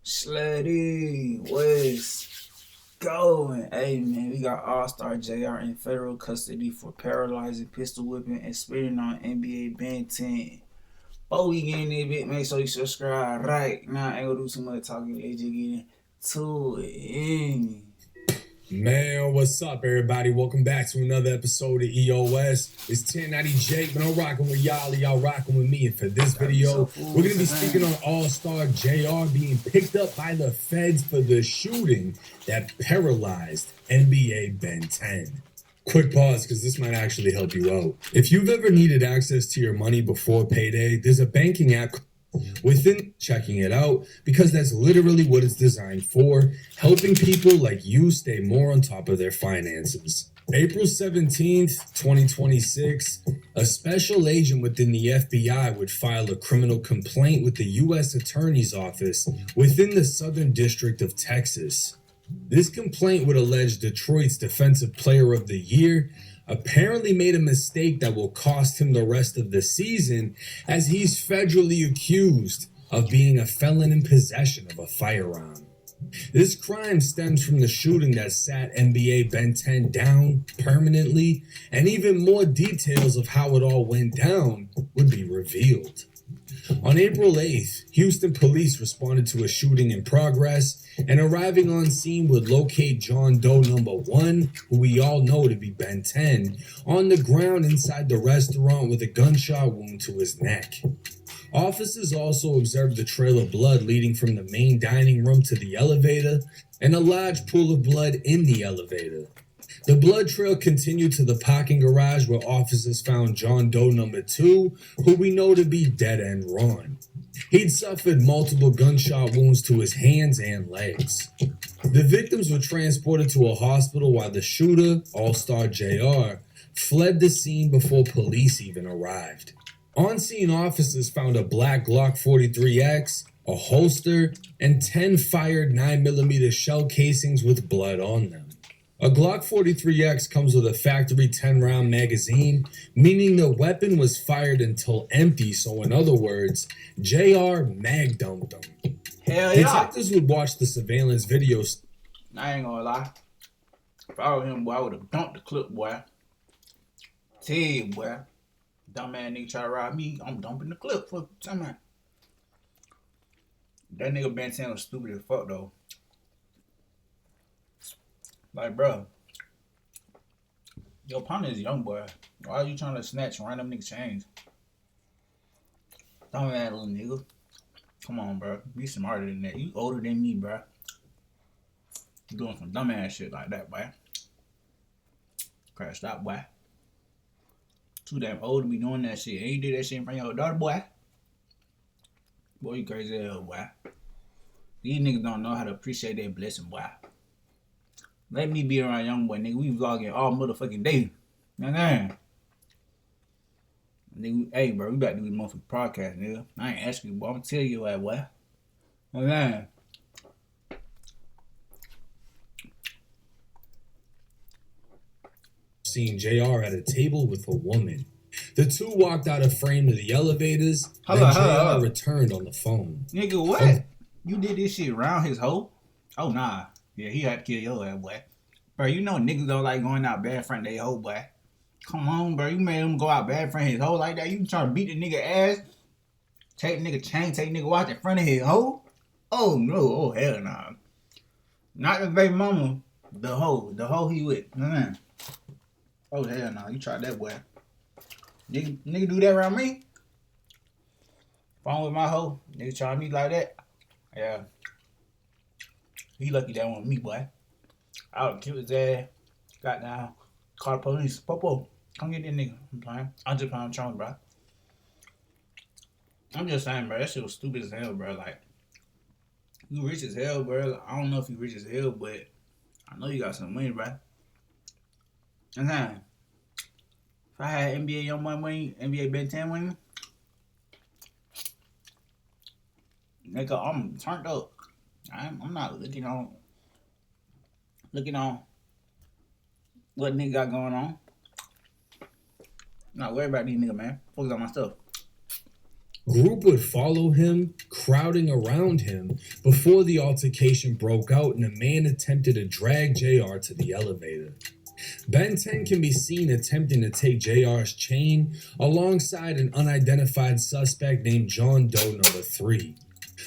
Slutty, what's going? Hey man, we got AllStar JR in federal custody for paralyzing, pistol whipping, and spitting on NBA Ben10. Before we get in there, bit, make sure you subscribe right now. I ain't gonna do too much talking. Let's just get into it. Man, what's up, everybody? Welcome back to another episode of EOS. It's 1090 Jake, but I'm rocking with y'all rocking with me. And for this video, we're going to be speaking on AllStar JR being picked up by the feds for the shooting that paralyzed NBA Ben10. Quick pause, because this might actually help you out. If you've ever needed access to your money before payday, there's a banking app within checking it out, because that's literally what it's designed for, helping people like you stay more on top of their finances. April 17th, 2026, a special agent within the FBI would file a criminal complaint with the U.S. Attorney's Office within the Southern District of Texas. This complaint would allege Detroit's Defensive Player of the Year apparently made a mistake that will cost him the rest of the season, as he's federally accused of being a felon in possession of a firearm. This crime stems from the shooting that sat NBA Ben10 down permanently, and even more details of how it all went down would be revealed. On April 8th, Houston police responded to a shooting in progress, and arriving on scene would locate John Doe number 1, who we all know to be Ben10, on the ground inside the restaurant with a gunshot wound to his neck. Officers also observed a trail of blood leading from the main dining room to the elevator, and a large pool of blood in the elevator. The blood trail continued to the parking garage, where officers found John Doe number 2, who we know to be Dead End Ron. He'd suffered multiple gunshot wounds to his hands and legs. The victims were transported to a hospital while the shooter, AllStar JR, fled the scene before police even arrived. On-scene officers found a black Glock 43X, a holster, and 10 fired 9mm shell casings with blood on them. A Glock 43X comes with a factory 10-round magazine, meaning the weapon was fired until empty, so in other words, JR mag dumped them. Hell yeah. Detectives would watch the surveillance videos. I ain't gonna lie. If I were him, boy, I would have dumped the clip, boy. Tell you, boy. Dumbass nigga try to rob me, I'm dumping the clip for something. That nigga Ben10 was stupid as fuck, though. Like, bro, your partner is young, boy. Why are you trying to snatch random nigga chains? Dumbass little nigga. Come on, bro. Be smarter than that. You older than me, bro. You doing some dumbass shit like that, boy. Crash stop, boy. Too damn old to be doing that shit. And you did that shit in front of your daughter, boy. Boy, you crazy as hell, boy. These niggas don't know how to appreciate their blessing, boy. Let me be around young boy, nigga. We vlogging all motherfucking day. You know what I'm saying? Nigga, hey, bro, we about to do this motherfucking podcast, nigga. I ain't asking you, boy. I'm gonna tell you that, boy. You know what I'm saying? Seeing JR at a table with a woman. The two walked out of frame to the elevators, then JR returned on the phone. Nigga, what? You did this shit around his hoe? Oh, nah. Yeah, he had to kill your ass, boy. Bro, you know niggas don't like going out bad in front of their hoe, boy. Come on, bro. You made him go out bad in front of his hoe like that? You trying to beat the nigga ass? Take nigga chain, take nigga watch in front of his hoe? Oh, no. Oh, hell nah. Not the baby mama. The hoe. The hoe he with. Oh, hell nah. You tried that, boy. Nigga do that around me? If I'm with my hoe, nigga try me like that? Yeah. He lucky that one with me, boy. I would kill his ass. Got down. Call the police. Popo, come get that nigga. I'm playing. I'm just playing Trump, bro. I'm just saying, bro. That shit was stupid as hell, bro. Like, you rich as hell, bro. I don't know if you rich as hell, but I know you got some money, bro. I'm saying, if I had NBA Young Boy money, NBA Ben10 money, nigga, I'm turned up. I'm not looking on what nigga got going on. I'm not worried about these niggas, man. Focus on my stuff. Group would follow him, crowding around him, before the altercation broke out and a man attempted to drag JR to the elevator. Ben10 can be seen attempting to take JR's chain alongside an unidentified suspect named John Doe number 3.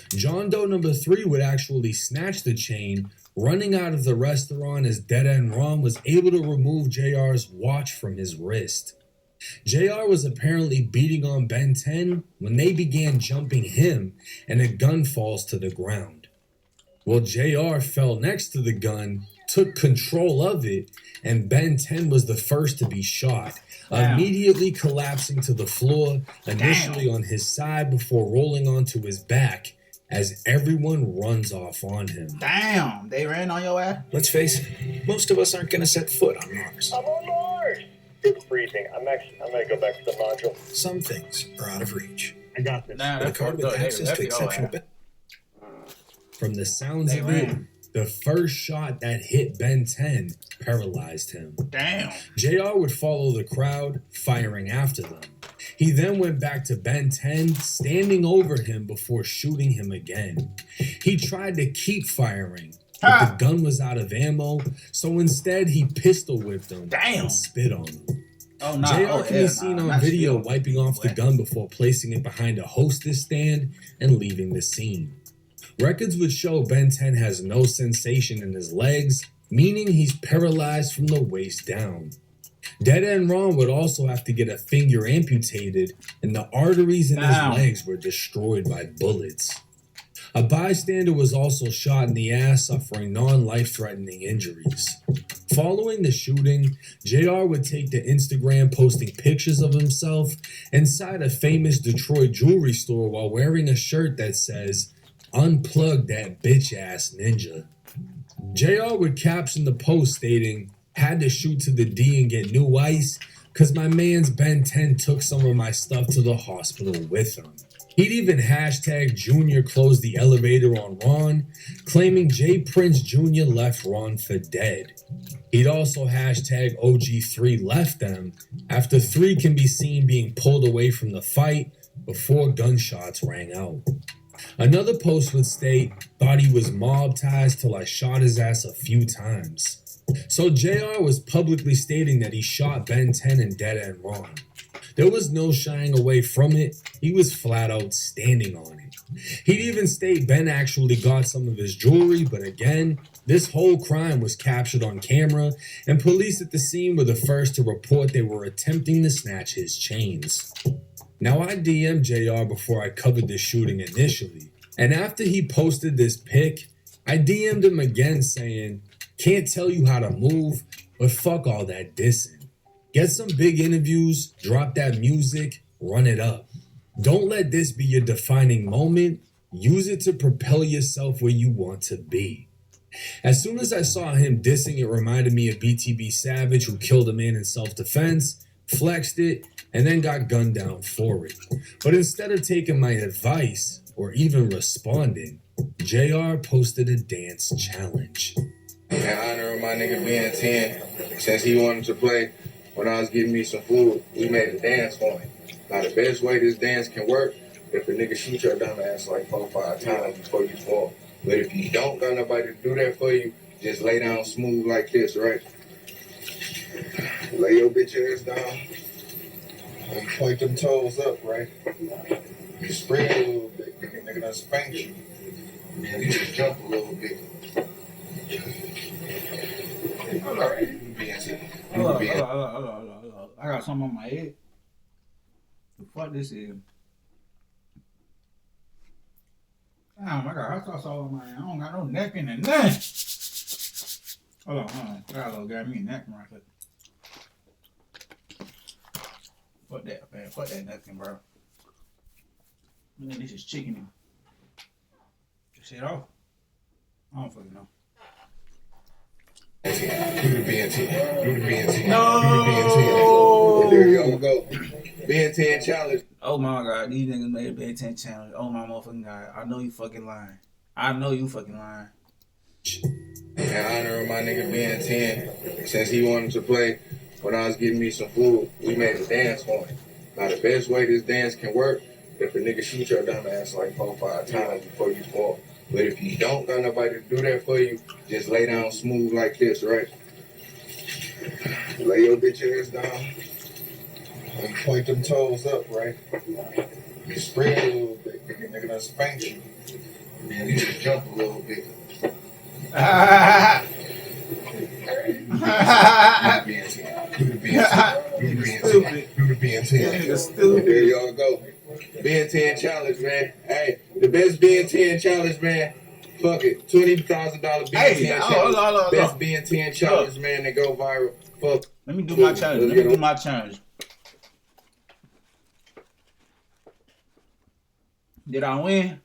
John Doe number 3 would actually snatch the chain, running out of the restaurant as Dead End Ron was able to remove JR's watch from his wrist. JR was apparently beating on Ben10 when they began jumping him and a gun falls to the ground. Well, JR fell next to the gun, took control of it, and Ben10 was the first to be shot, immediately collapsing to the floor, initially on his side before rolling onto his back as everyone runs off on him. Damn, they ran on your ass? Let's face it, most of us aren't going to set foot on Mars. I'm on Mars! It's freezing. I'm gonna go back to the module. Some things are out of reach. I got this. Nah, With a that's card fucked with up. access to exceptional... From the sounds They of it, ran. the first shot that hit Ben10 paralyzed him. Damn. JR would follow the crowd, firing after them. He then went back to Ben10, standing over him before shooting him again. He tried to keep firing, but the gun was out of ammo, so instead he pistol whipped him and spit on him. Oh, no. JR can be seen on video wiping off the gun before placing it behind a hostess stand and leaving the scene. Records would show Ben10 has no sensation in his legs, meaning he's paralyzed from the waist down. Dead End Ron would also have to get a finger amputated, and the arteries in his legs were destroyed by bullets. A bystander was also shot in the ass, suffering non-life-threatening injuries. Following the shooting, JR would take to Instagram posting pictures of himself inside a famous Detroit jewelry store while wearing a shirt that says, "Unplug that bitch-ass ninja." JR would caption the post stating, "Had to shoot to the D and get new ice, cause my man's Ben10 took some of my stuff to the hospital with him." He'd even hashtag Junior closed the elevator on Ron, claiming J Prince Jr. left Ron for dead. He'd also hashtag OG3 left them, after 3 can be seen being pulled away from the fight before gunshots rang out. Another post would state, "Thought he was mob-tized till I shot his ass a few times." So JR was publicly stating that he shot Ben10 and Dead End Ron. There was no shying away from it, he was flat out standing on it. He'd even state Ben actually got some of his jewelry, but again, this whole crime was captured on camera, and police at the scene were the first to report they were attempting to snatch his chains. Now, I DM'd JR before I covered this shooting initially, and after he posted this pic, I DM'd him again saying, "Can't tell you how to move, but fuck all that dissing. Get some big interviews, drop that music, run it up. Don't let this be your defining moment, use it to propel yourself where you want to be." As soon as I saw him dissing, it reminded me of BTB Savage, who killed a man in self-defense, flexed it, and then got gunned down for it. But instead of taking my advice, or even responding, JR posted a dance challenge. In honor of my nigga Ben10, since he wanted to play when I was getting me some food, we made a dance for him. Now the best way this dance can work, if a nigga shoot your dumb ass like 4 or 5 times before you fall. But if you don't got nobody to do that for you, just lay down smooth like this, right? Lay your bitch ass down. And point them toes up, right? You spread a little bit, nigga done spank you. And you just jump a little bit. Alright, Hold on. I got something on my head. The fuck this is? Damn, I got hot sauce all on my hand. I don't got no neck in it. Nothing. Hold on. I gotta go grab me a neck right quick. Fuck that, man. Fuck that napkin, bro. Man, this is chicken. This shit off. I don't fucking know. Do the Ben10. Do the Ben10. No! Do the Ben10. And there y'all go. Ben10 challenge. Oh my god, these niggas made a Ben10 challenge. Oh my motherfucking god. I know you fucking lying. I know you fucking lying. In honor of my nigga Ben10, since he wanted to play when I was getting me some food, we made a dance for him. Now the best way this dance can work, if a nigga shoot your dumb ass like 4-5 times before you fall. But if you don't got nobody to do that for you, just lay down smooth like this, right? Lay your bitch ass down and point them toes up, right? You spread a little bit, nigga done spank you. And then you just jump a little bit. Do the Ben10. Stupid. There y'all go. Ben10 challenge, man. Hey, the best Ben10 challenge, man. Fuck it. $20,000 Ben10 Hey, challenge. hold Best on. Ben10 challenge, man, that go viral. Fuck. Let me do my challenge. Did I win?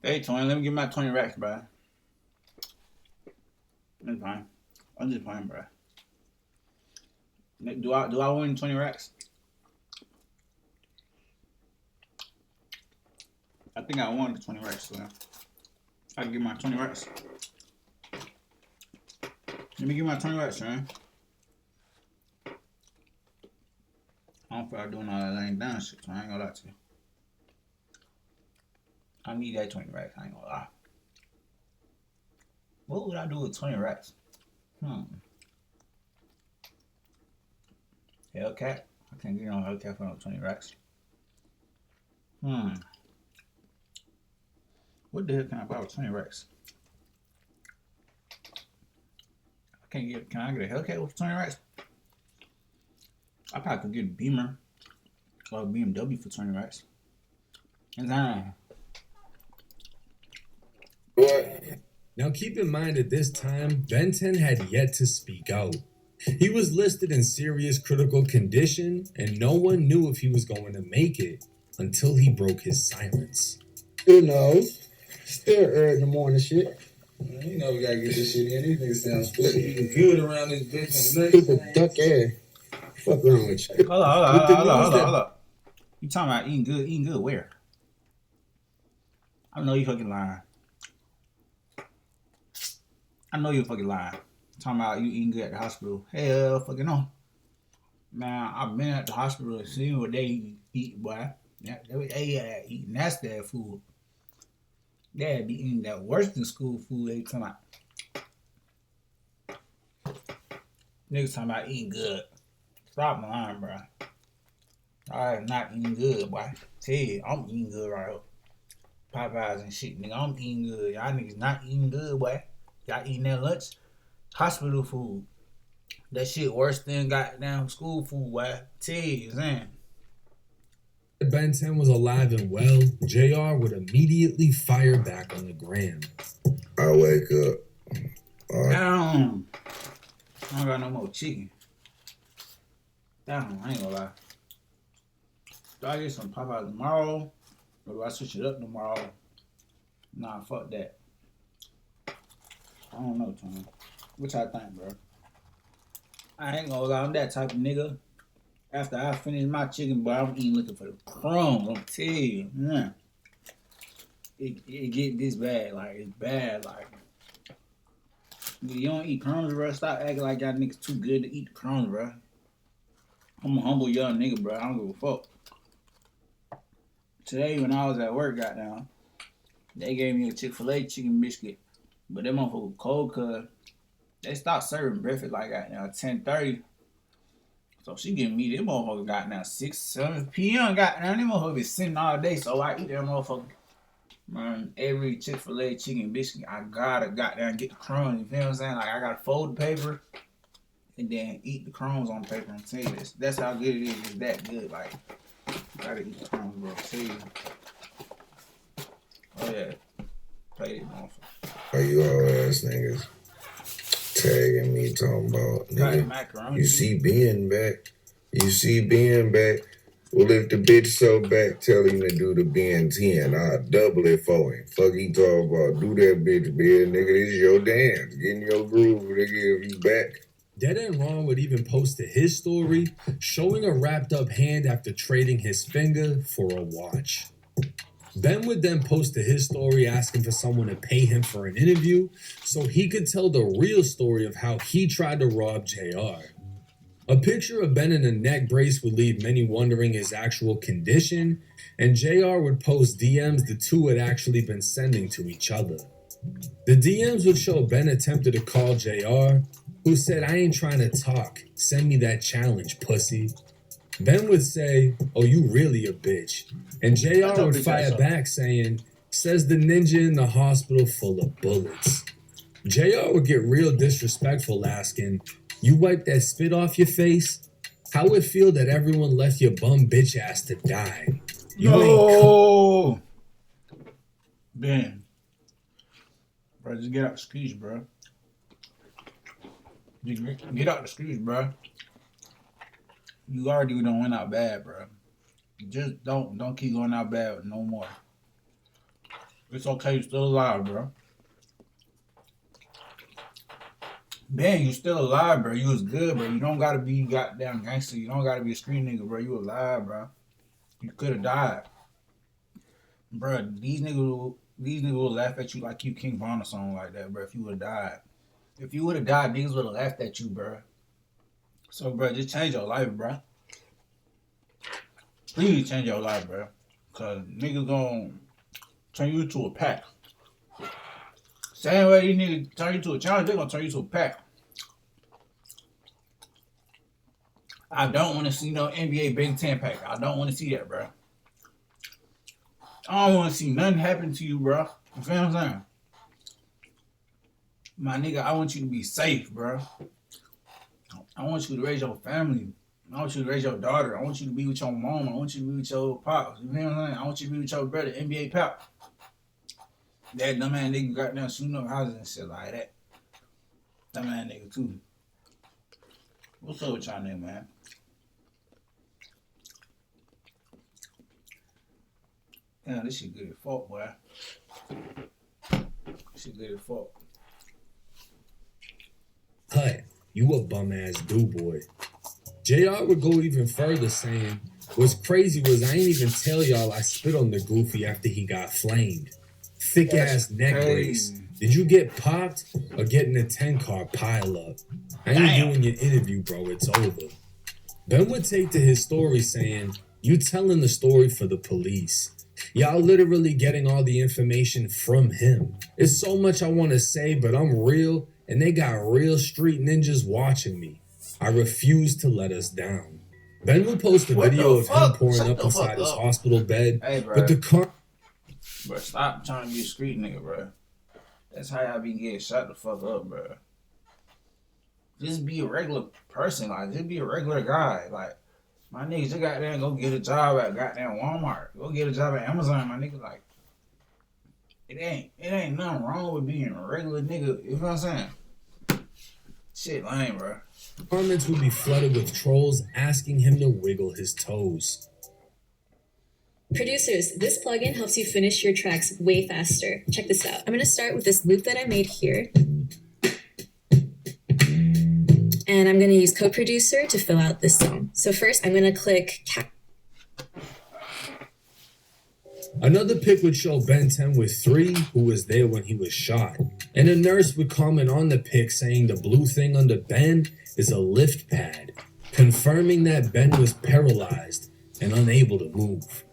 Hey, Tony, let me get my 20 racks, bro. That's fine. I'm just playing, bro. Do I win 20 racks? I think I won the 20 racks, so I can get my 20 racks. Let me get my 20 racks, man. I don't feel like doing all that laying down shit, so I ain't gonna lie to you. I need that 20 racks, I ain't gonna lie. What would I do with 20 racks? Hellcat? I can't get on Hellcat for no 20 racks. What the hell can I buy with 20 racks? Can I get a Hellcat with 20 racks? I probably could get a Beamer or a BMW for 20 racks. Now keep in mind at this time, Ben10 had yet to speak out. He was listed in serious critical condition, and no one knew if he was going to make it until he broke his silence. Who knows? Still early in the morning shit. You know we gotta get this shit in. These niggas sound stupid. You can view it around this bitch. Stupid duck ass. Fuck wrong with you? Hold on. You talking about eating good? Eating good where? I know you fucking lying. Talking about you eating good at the hospital. Hell fucking no. Man, I've been at the hospital and seen what they eat, boy. They eating nasty ass food. They be eating that worse than school food. They talking about. Niggas talking about eating good. Stop lying, bro. I am not eating good, boy. Tell you, I'm eating good right here. Popeyes and shit, nigga. I'm eating good. Y'all niggas not eating good, boy. Y'all eating that lunch? Hospital food. That shit worse than goddamn school food, boy. Tell you, man. If Ben10 was alive and well, JR would immediately fire back on the gram. I wake up. Damn. I don't got no more chicken. Damn, I ain't gonna lie. Do I get some Popeyes tomorrow? Or do I switch it up tomorrow? Nah, fuck that. I don't know, Tony. What y'all think, bro? I ain't gonna lie, I'm that type of nigga. After I finish my chicken, boy, I'm eating looking for the crumbs. I'm telling you, man. It get this bad, like it's bad, like. You don't eat crumbs, bro. Stop acting like y'all niggas too good to eat the crumbs, bro. I'm a humble young nigga, bro. I don't give a fuck. Today, when I was at work, goddamn, they gave me a Chick-fil-A chicken biscuit. But them motherfuckers cold, cause they stopped serving breakfast like goddamn 10:30. So she giving me them motherfuckers goddamn 6, 7 p.m. Goddamn, them motherfuckers be sitting all day. So I eat that motherfucker. Man, every Chick-fil-A chicken biscuit, I gotta goddamn get the crumbs. You feel what I'm saying? Like I gotta fold the paper and then eat the crumbs on the paper. I'm telling you this. That's how good it is. It's that good. Like you gotta eat the crumbs, bro. See you. Oh yeah. Play it, motherfucker. Are you all ass niggas tagging me talking about nigga? You see Ben back. Well, if the bitch so back, tell him to do the Ben10. I'll double it for him. Fuck he talking about. Do that bitch, Ben, nigga. This is your dance. Get in your groove, nigga, if you back. Dead Ain't Wrong would even post his story showing a wrapped up hand after trading his finger for a watch. Ben would then post to his story asking for someone to pay him for an interview so he could tell the real story of how he tried to rob JR. A picture of Ben in a neck brace would leave many wondering his actual condition, and JR would post DMs the two had actually been sending to each other. The DMs would show Ben attempted to call JR, who said, "I ain't trying to talk, send me that challenge, pussy." Ben would say, "Oh, you really a bitch," and JR would fire back saying, "Says the ninja in the hospital full of bullets." JR would get real disrespectful asking, "You wipe that spit off your face? How would it feel that everyone left your bum bitch ass to die? You No! Ben. Bro, just get out the streets, bro. Just get out the streets, bro. You already done went out bad, bro. Just don't keep going out bad no more. It's okay, you're still alive, bro. Ben, you still alive, bro. You was good, bro. You don't gotta be goddamn gangster. You don't gotta be a street nigga, bro. You alive, bro. You could have died. Bro, these niggas will laugh at you like you King Von or something like that, bro, if you would have died. If you would have died, niggas would have laughed at you, bro. So, bro, just change your life, bro. Please change your life, bro. Because niggas gonna turn you to a pack. Same way these niggas turn you to a challenge, they gonna turn you to a pack. I don't want to see no NBA Ben10 pack. I don't want to see that, bro. I don't want to see nothing happen to you, bro. You feel what I'm saying? My nigga, I want you to be safe, bro. I want you to raise your family. I want you to raise your daughter. I want you to be with your mom. I want you to be with your pops. You feel what I'm saying? I want you to be with your brother, NBA pop. That dumb ass nigga got down shooting up houses and shit like that. Dumb ass nigga too. What's up with y'all nigga, man? Damn, this shit good as fuck, boy. This shit good as fuck. Hut, you a bum ass dude, boy. JR would go even further saying, "What's crazy was I ain't even tell y'all I spit on the goofy after he got flamed. Thick ass neck brace. Did you get popped or getting a 10 car pile up? I ain't doing your interview, bro. It's over." Ben would take to his story saying, "You telling the story for the police. Y'all literally getting all the information from him. It's so much I want to say, but I'm real, and they got real street ninjas watching me. I refuse to let us down." Ben would post a video of him pouring up inside his hospital bed, Hey, bro. but the car... Bro, stop trying to be a street nigga, bro. That's how y'all be getting shut the fuck up, bro. Just be a regular person, like, just be a regular guy. Like, my niggas, you goddamn go get a job at goddamn Walmart. Go get a job at Amazon, my nigga. Like, it ain't nothing wrong with being a regular nigga. You know what I'm saying? Shit lame, bro. Comments would be flooded with trolls asking him to wiggle his toes. Producers, this plugin helps you finish your tracks way faster. Check this out. I'm going to start with this loop that I made here. And I'm going to use Code Producer to fill out this song. So first, I'm going to click Another pic would show Ben10 with 3 who was there when he was shot. And a nurse would comment on the pic saying the blue thing under Ben is a lift pad, confirming that Ben was paralyzed and unable to move.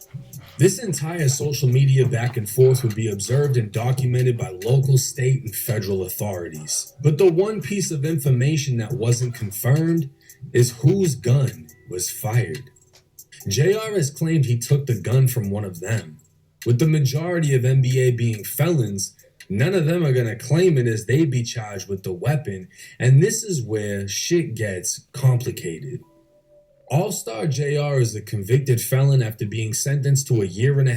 This entire social media back and forth would be observed and documented by local, state, and federal authorities. But the one piece of information that wasn't confirmed is whose gun was fired. JR has claimed he took the gun from one of them. With the majority of NBA being felons, none of them are going to claim it as they'd be charged with the weapon, and this is where shit gets complicated. AllStar JR is a convicted felon after being sentenced to a 1.5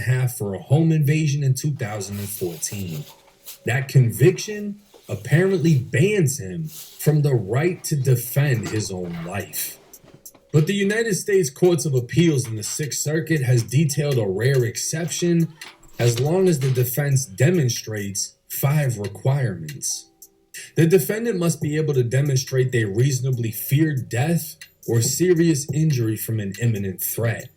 years for a home invasion in 2014. That conviction apparently bans him from the right to defend his own life. But the United States Courts of Appeals in the Sixth Circuit has detailed a rare exception as long as the defense demonstrates 5 requirements. The defendant must be able to demonstrate they reasonably feared death or serious injury from an imminent threat.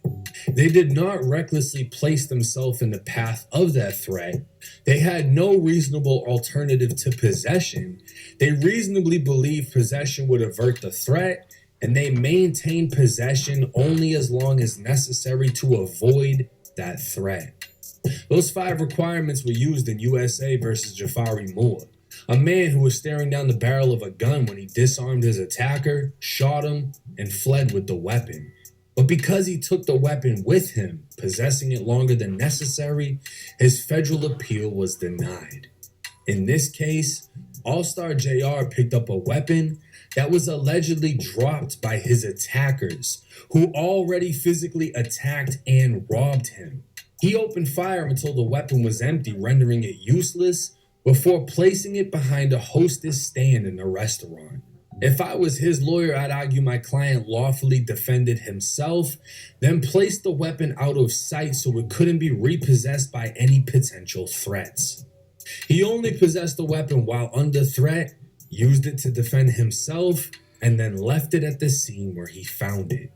They did not recklessly place themselves in the path of that threat. They had no reasonable alternative to possession. They reasonably believed possession would avert the threat, and they maintained possession only as long as necessary to avoid that threat. Those 5 requirements were used in USA versus Jafari Moore, a man who was staring down the barrel of a gun when he disarmed his attacker, shot him, and fled with the weapon. But because he took the weapon with him, possessing it longer than necessary, his federal appeal was denied. In this case, AllStar JR picked up a weapon that was allegedly dropped by his attackers, who already physically attacked and robbed him. He opened fire until the weapon was empty, rendering it useless, before placing it behind a hostess stand in the restaurant. If I was his lawyer, I'd argue my client lawfully defended himself, then placed the weapon out of sight so it couldn't be repossessed by any potential threats. He only possessed the weapon while under threat, used it to defend himself, and then left it at the scene where he found it.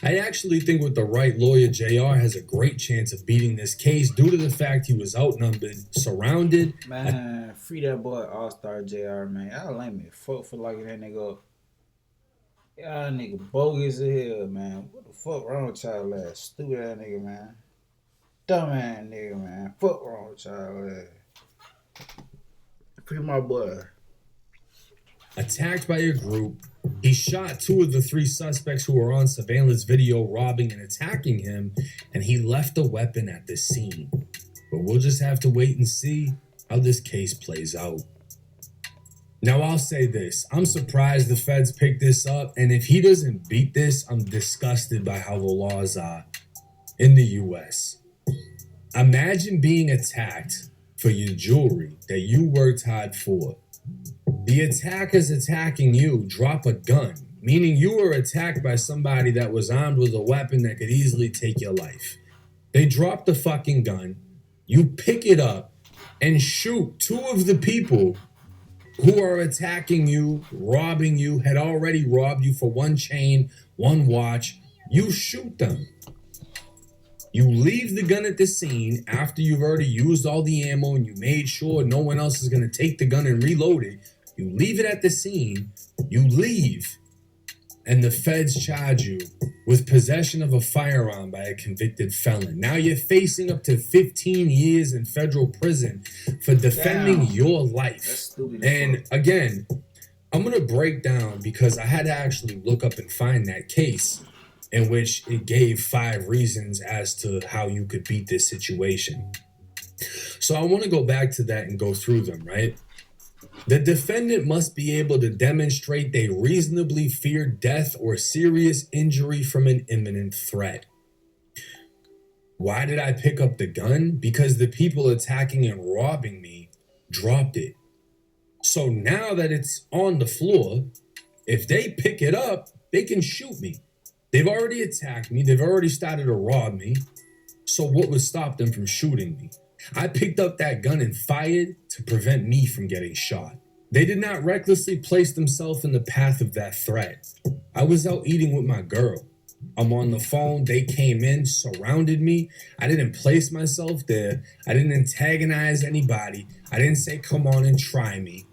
I actually think with the right lawyer, JR has a great chance of beating this case due to the fact he was outnumbered, surrounded. Man, free that boy AllStar JR, man. Y'all lame me. Fuck for locking that nigga up. Y'all nigga bogus as hell, man. What the fuck wrong with y'all ass? Stupid ass nigga, man. Dumb ass nigga, man. Fuck wrong with y'all ass. Free my boy. Attacked by a group, he shot 2 of the 3 suspects who were on surveillance video robbing and attacking him, and he left the weapon at the scene. But we'll just have to wait and see how this case plays out. Now I'll say this, I'm surprised the feds picked this up, and if he doesn't beat this, I'm disgusted by how the laws are in the US. Imagine being attacked for your jewelry that you worked hard for. The attackers attacking you drop a gun, meaning you were attacked by somebody that was armed with a weapon that could easily take your life. They drop the fucking gun, you pick it up, and shoot 2 of the people who are attacking you, robbing you, had already robbed you for 1 chain, 1 watch. You shoot them. You leave the gun at the scene after you've already used all the ammo and you made sure no one else is going to take the gun and reload it. You leave it at the scene, you leave, and the feds charge you with possession of a firearm by a convicted felon. Now you're facing up to 15 years in federal prison for defending your life. That's stupid. And again, I'm going to break down because I had to actually look up and find that case in which it gave 5 reasons as to how you could beat this situation. So I want to go back to that and go through them, right? The defendant must be able to demonstrate they reasonably fear death or serious injury from an imminent threat. Why did I pick up the gun? Because the people attacking and robbing me dropped it. So now that it's on the floor, if they pick it up, they can shoot me. They've already attacked me. They've already started to rob me. So what would stop them from shooting me? I picked up that gun and fired to prevent me from getting shot. They did not recklessly place themselves in the path of that threat. I was out eating with my girl. I'm on the phone. They came in, surrounded me. I didn't place myself there. I didn't antagonize anybody. I didn't say, come on and try me.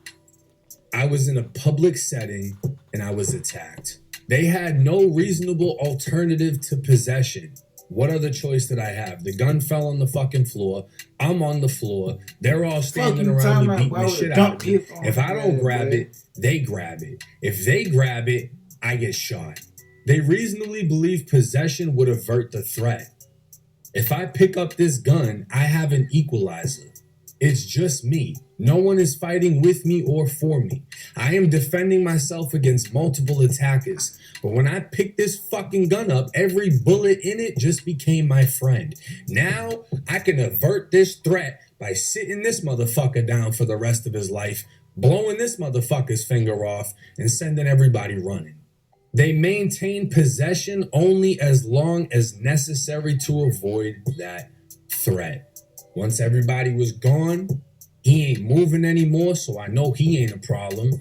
I was in a public setting and I was attacked. They had no reasonable alternative to possession. What other choice did I have? The gun fell on the fucking floor. I'm on the floor. They're all standing around me beating the shit out of me. If I don't grab it, they grab it. If they grab it, I get shot. They reasonably believe possession would avert the threat. If I pick up this gun, I have an equalizer. It's just me. No one is fighting with me or for me. I am defending myself against multiple attackers. But when I picked this fucking gun up, every bullet in it just became my friend. Now I can avert this threat by sitting this motherfucker down for the rest of his life, blowing this motherfucker's finger off, and sending everybody running. They maintain possession only as long as necessary to avoid that threat. Once everybody was gone, he ain't moving anymore, so I know he ain't a problem.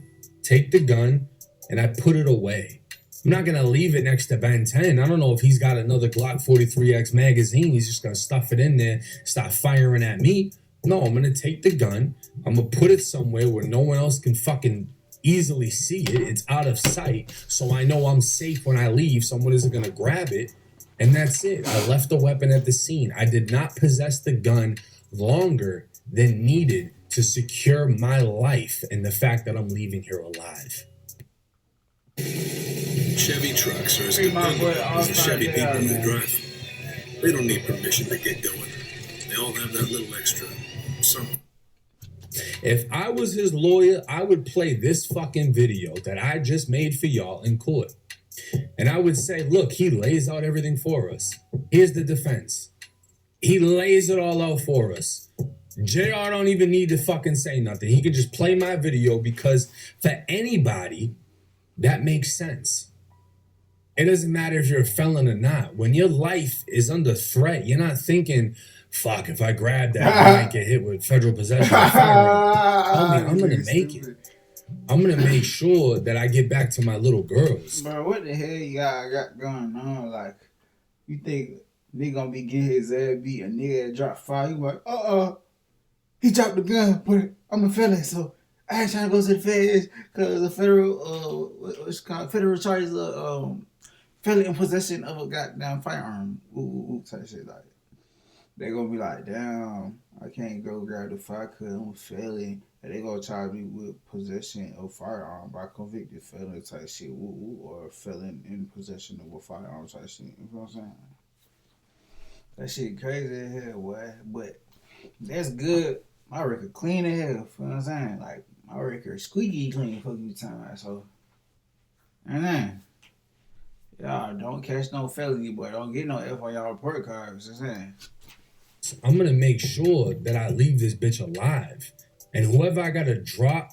Take the gun, and I put it away. I'm not going to leave it next to Ben10. I don't know if he's got another Glock 43X magazine. He's just going to stuff it in there, start firing at me. No, I'm going to take the gun. I'm going to put it somewhere where no one else can fucking easily see it. It's out of sight. So I know I'm safe when I leave. Someone isn't going to grab it. And that's it. I left the weapon at the scene. I did not possess the gun longer than needed to secure my life and the fact that I'm leaving here alive. Chevy trucks are as Free my boy, dependable as the AllStar Chevy JR, people they man. drive. They don't need permission to get going. They all have that little extra something. If I was his lawyer, I would play this fucking video that I just made for y'all in court. And I would say, look, he lays out everything for us. Here's the defense. He lays it all out for us. JR don't even need to fucking say nothing. He can just play my video because for anybody, that makes sense. It doesn't matter if you're a felon or not. When your life is under threat, you're not thinking, fuck, if I grab that, I might get hit with federal possession of a firearm. Homie, I'm going to make it. I'm going to make sure that I get back to my little girls. Bro, what the hell y'all got going on? Like, you think nigga gonna be getting his ass beat, a nigga that drop fire? You like, he dropped the gun, but I'm a felon, so I ain't trying to go to the feds because the federal, what's called federal charges of felon in possession of a goddamn firearm. Ooh, type shit like. They gonna be like, damn, I can't go grab the fire because I'm a felon. And they gonna charge me with possession of firearm by convicted felon type shit, or felon in possession of a firearm type shit. You know what I'm saying? That shit crazy as hell, boy. But that's good. My record clean as hell. You know what I'm saying? Like, my record squeaky clean for you time. So, and then, y'all don't catch no felony, boy. Don't get no F on y'all report cards. You know what I'm saying? I'm going to make sure that I leave this bitch alive. And whoever I got to drop,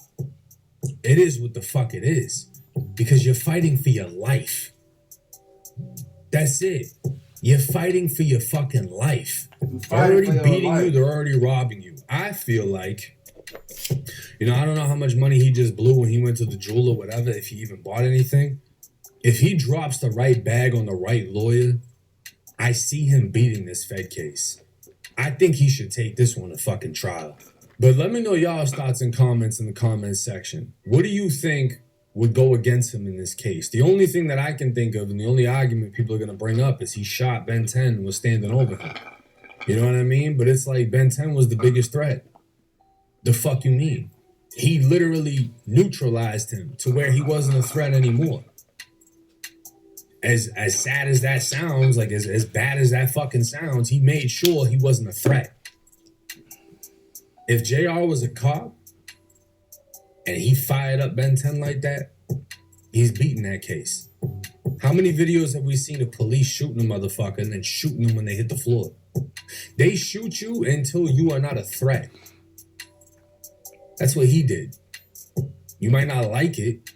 it is what the fuck it is. Because you're fighting for your life. That's it. You're fighting for your fucking life. They're already beating you. They're already robbing you. I feel like, I don't know how much money he just blew when he went to the jewel or whatever, if he even bought anything. If he drops the right bag on the right lawyer, I see him beating this Fed case. I think he should take this one to fucking trial. But let me know y'all's thoughts and comments in the comments section. What do you think would go against him in this case? The only thing that I can think of and the only argument people are going to bring up is he shot Ben10 and was standing over him. You know what I mean? But it's like Ben10 was the biggest threat. The fuck you mean? He literally neutralized him to where he wasn't a threat anymore. As sad as that sounds, like as bad as that fucking sounds, he made sure he wasn't a threat. If JR was a cop and he fired up Ben10 like that, he's beating that case. How many videos have we seen of police shooting a motherfucker and then shooting them when they hit the floor? They shoot you until you are not a threat. That's what he did. You might not like it,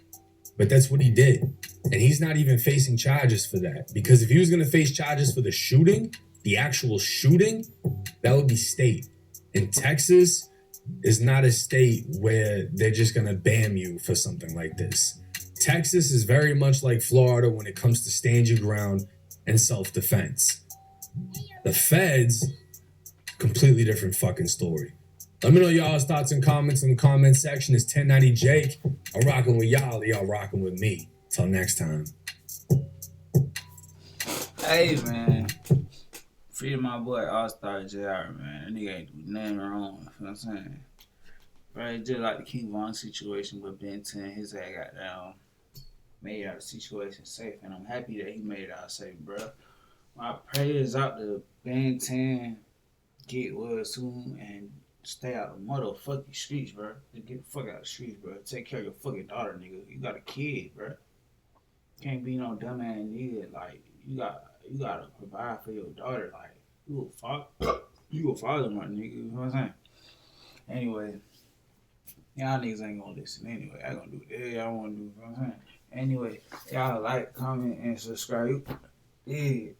but that's what he did. And he's not even facing charges for that. Because if he was going to face charges for the shooting, the actual shooting, that would be state. And Texas is not a state where they're just going to ban you for something like this. Texas is very much like Florida when it comes to stand your ground and self-defense. The feds, completely different fucking story. Let me know y'all's thoughts and comments in the comment section. It's 1090 Jake. I'm rocking with y'all. Y'all rocking with me. Till next time. Hey, man. Free my boy AllStar JR, man. That nigga ain't do nothing wrong. You know what I'm saying? Right, just like the King Von situation with Ben10, his ass got down, made out the situation safe, and I'm happy that he made it out safe, bro. My prayers out to Ben10, get well soon, and stay out of the motherfucking streets, bro. Just get the fuck out of the streets, bro. Take care of your fucking daughter, nigga. You got a kid, bro. Can't be no dumbass nigga. Like, you gotta provide for your daughter. Like, you a father, my nigga. You know what I'm saying? Anyway, y'all niggas ain't gonna listen anyway. I gonna do whatever y'all wanna do. You know what I'm saying? Anyway, y'all like, comment, and subscribe. Yeah.